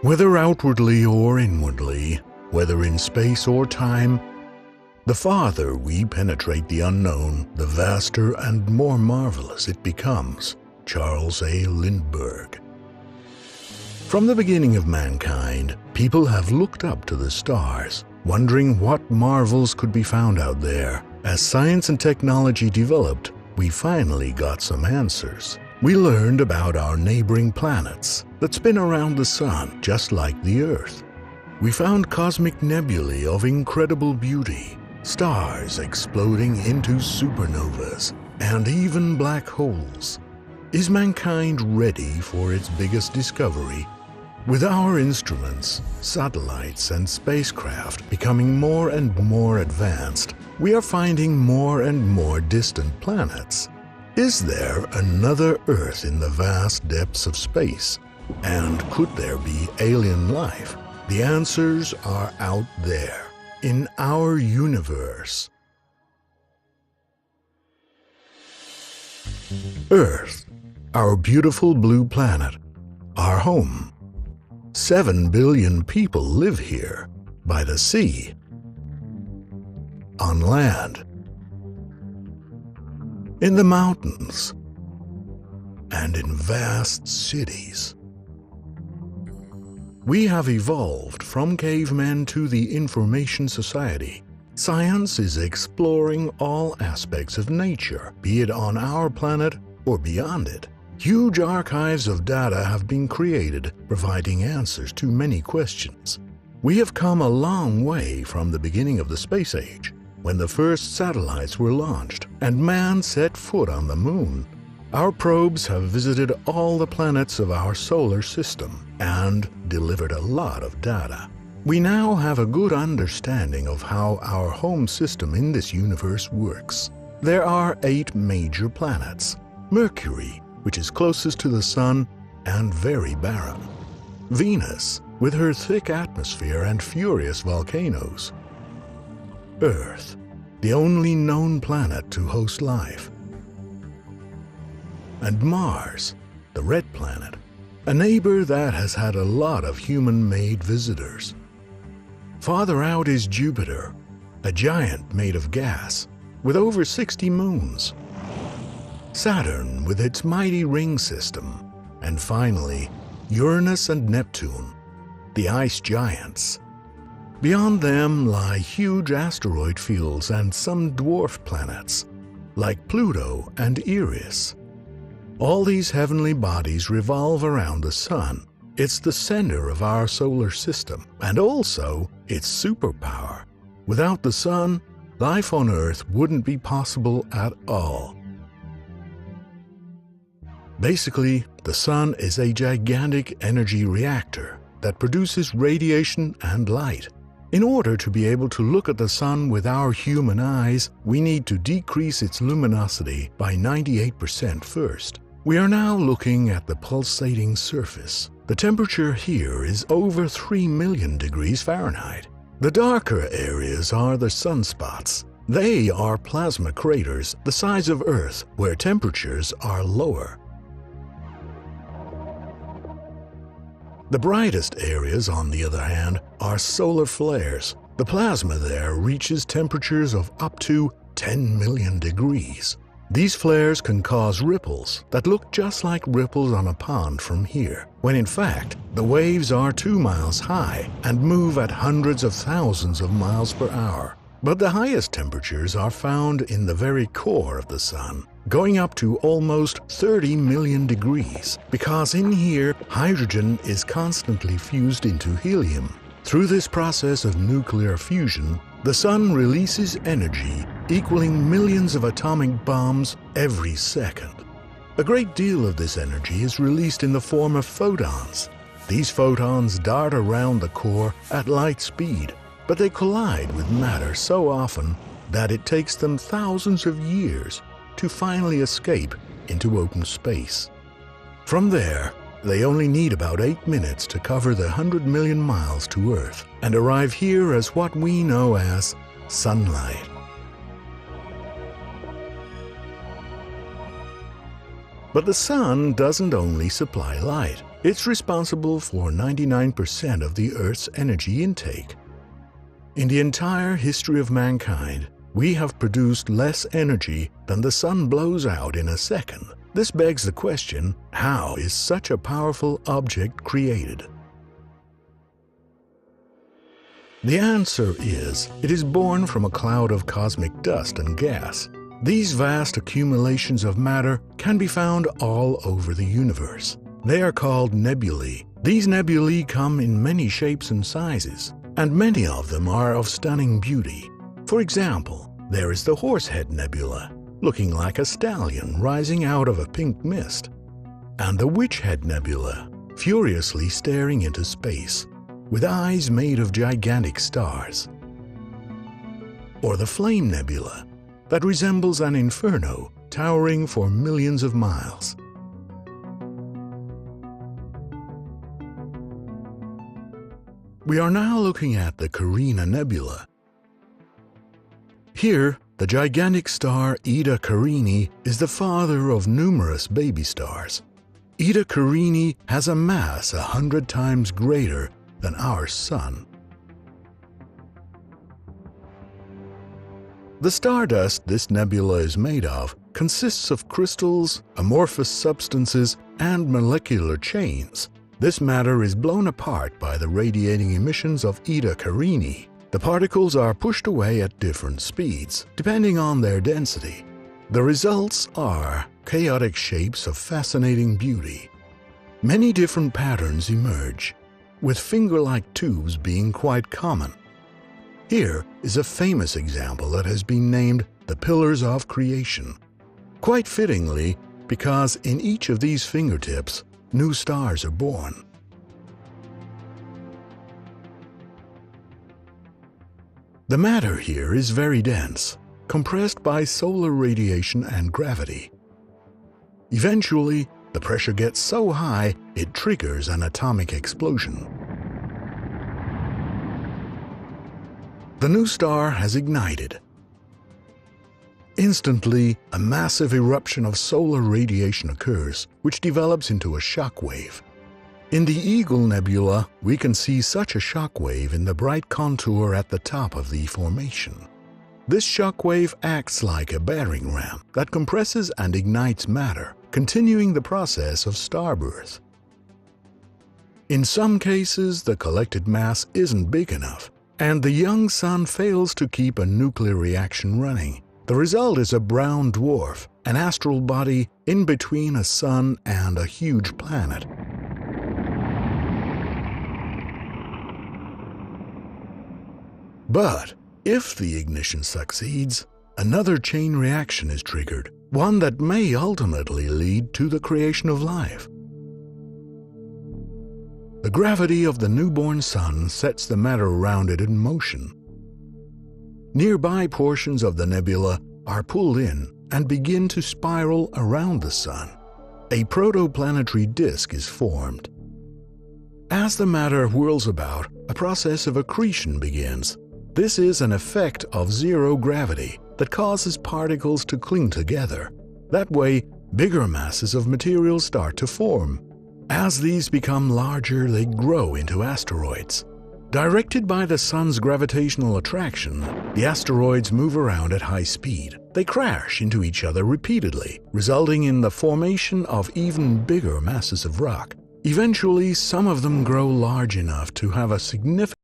Whether outwardly or inwardly, whether in space or time, the farther we penetrate the unknown, the vaster and more marvelous it becomes. Charles A. Lindbergh. From the beginning of mankind, people have looked up to the stars, wondering what marvels could be found out there. As science and technology developed, we finally got some answers. We learned about our neighboring planets that spin around the sun just like the Earth. We found cosmic nebulae of incredible beauty, stars exploding into supernovas, and even black holes. Is mankind ready for its biggest discovery? With our instruments, satellites, and spacecraft becoming more and more advanced, we are finding more and more distant planets. Is there another Earth in the vast depths of space? And could there be alien life? The answers are out there, in our universe. Earth, our beautiful blue planet, our home. 7 billion people live here, by the sea, on land, in the mountains, and in vast cities. We have evolved from cavemen to the information society. Science is exploring all aspects of nature, be it on our planet or beyond it. Huge archives of data have been created, providing answers to many questions. We have come a long way from the beginning of the space age, when the first satellites were launched and man set foot on the moon. Our probes have visited all the planets of our solar system and delivered a lot of data. We now have a good understanding of how our home system in this universe works. There are 8 major planets. Mercury, which is closest to the Sun and very barren. Venus, with her thick atmosphere and furious volcanoes. Earth, the only known planet to host life. And Mars, the red planet, a neighbor that has had a lot of human-made visitors. Farther out is Jupiter, a giant made of gas, with over 60 moons. Saturn with its mighty ring system, and finally, Uranus and Neptune, the ice giants. Beyond them lie huge asteroid fields and some dwarf planets, like Pluto and Eris. All these heavenly bodies revolve around the Sun. It's the center of our solar system, and also its superpower. Without the Sun, life on Earth wouldn't be possible at all. Basically, the Sun is a gigantic energy reactor that produces radiation and light. In order to be able to look at the Sun with our human eyes, we need to decrease its luminosity by 98% first. We are now looking at the pulsating surface. The temperature here is over 3 million degrees Fahrenheit. The darker areas are the sunspots. They are plasma craters the size of Earth where temperatures are lower. The brightest areas, on the other hand, are solar flares. The plasma there reaches temperatures of up to 10 million degrees. These flares can cause ripples that look just like ripples on a pond from here, when in fact, the waves are 2 miles high and move at hundreds of thousands of miles per hour. But the highest temperatures are found in the very core of the Sun, going up to almost 30 million degrees, because in here, hydrogen is constantly fused into helium. Through this process of nuclear fusion, the Sun releases energy equaling millions of atomic bombs every second. A great deal of this energy is released in the form of photons. These photons dart around the core at light speed, but they collide with matter so often that it takes them thousands of years to finally escape into open space. From there, they only need about 8 minutes to cover the 100 million miles to Earth and arrive here as what we know as sunlight. But the Sun doesn't only supply light. It's responsible for 99% of the Earth's energy intake. In the entire history of mankind, we have produced less energy than the Sun blows out in a second. This begs the question, how is such a powerful object created? The answer is, it is born from a cloud of cosmic dust and gas. These vast accumulations of matter can be found all over the universe. They are called nebulae. These nebulae come in many shapes and sizes, and many of them are of stunning beauty. For example, there is the Horsehead Nebula, looking like a stallion rising out of a pink mist, and the Witchhead Nebula, furiously staring into space, with eyes made of gigantic stars. Or the Flame Nebula, that resembles an inferno towering for millions of miles. We are now looking at the Carina Nebula. Here, the gigantic star Eta Carini is the father of numerous baby stars. Eta Carini has a mass 100 times greater than our Sun. The stardust this nebula is made of consists of crystals, amorphous substances, and molecular chains. This matter is blown apart by the radiating emissions of Eta Carini. The particles are pushed away at different speeds, depending on their density. The results are chaotic shapes of fascinating beauty. Many different patterns emerge, with finger-like tubes being quite common. Here is a famous example that has been named the Pillars of Creation. Quite fittingly, because in each of these fingertips, new stars are born. The matter here is very dense, compressed by solar radiation and gravity. Eventually, the pressure gets so high it triggers an atomic explosion. The new star has ignited. Instantly, a massive eruption of solar radiation occurs, which develops into a shock wave. In the Eagle Nebula, we can see such a shock wave in the bright contour at the top of the formation. This shock wave acts like a battering ram that compresses and ignites matter, continuing the process of starbirth. In some cases, the collected mass isn't big enough, and the young Sun fails to keep a nuclear reaction running. The result is a brown dwarf, an astral body in between a Sun and a huge planet. But if the ignition succeeds, another chain reaction is triggered, one that may ultimately lead to the creation of life. The gravity of the newborn Sun sets the matter around it in motion. Nearby portions of the nebula are pulled in and begin to spiral around the Sun. A protoplanetary disk is formed. As the matter whirls about, a process of accretion begins. This is an effect of zero gravity that causes particles to cling together. That way, bigger masses of material start to form. As these become larger, they grow into asteroids. Directed by the Sun's gravitational attraction, the asteroids move around at high speed. They crash into each other repeatedly, resulting in the formation of even bigger masses of rock. Eventually, some of them grow large enough to have a significant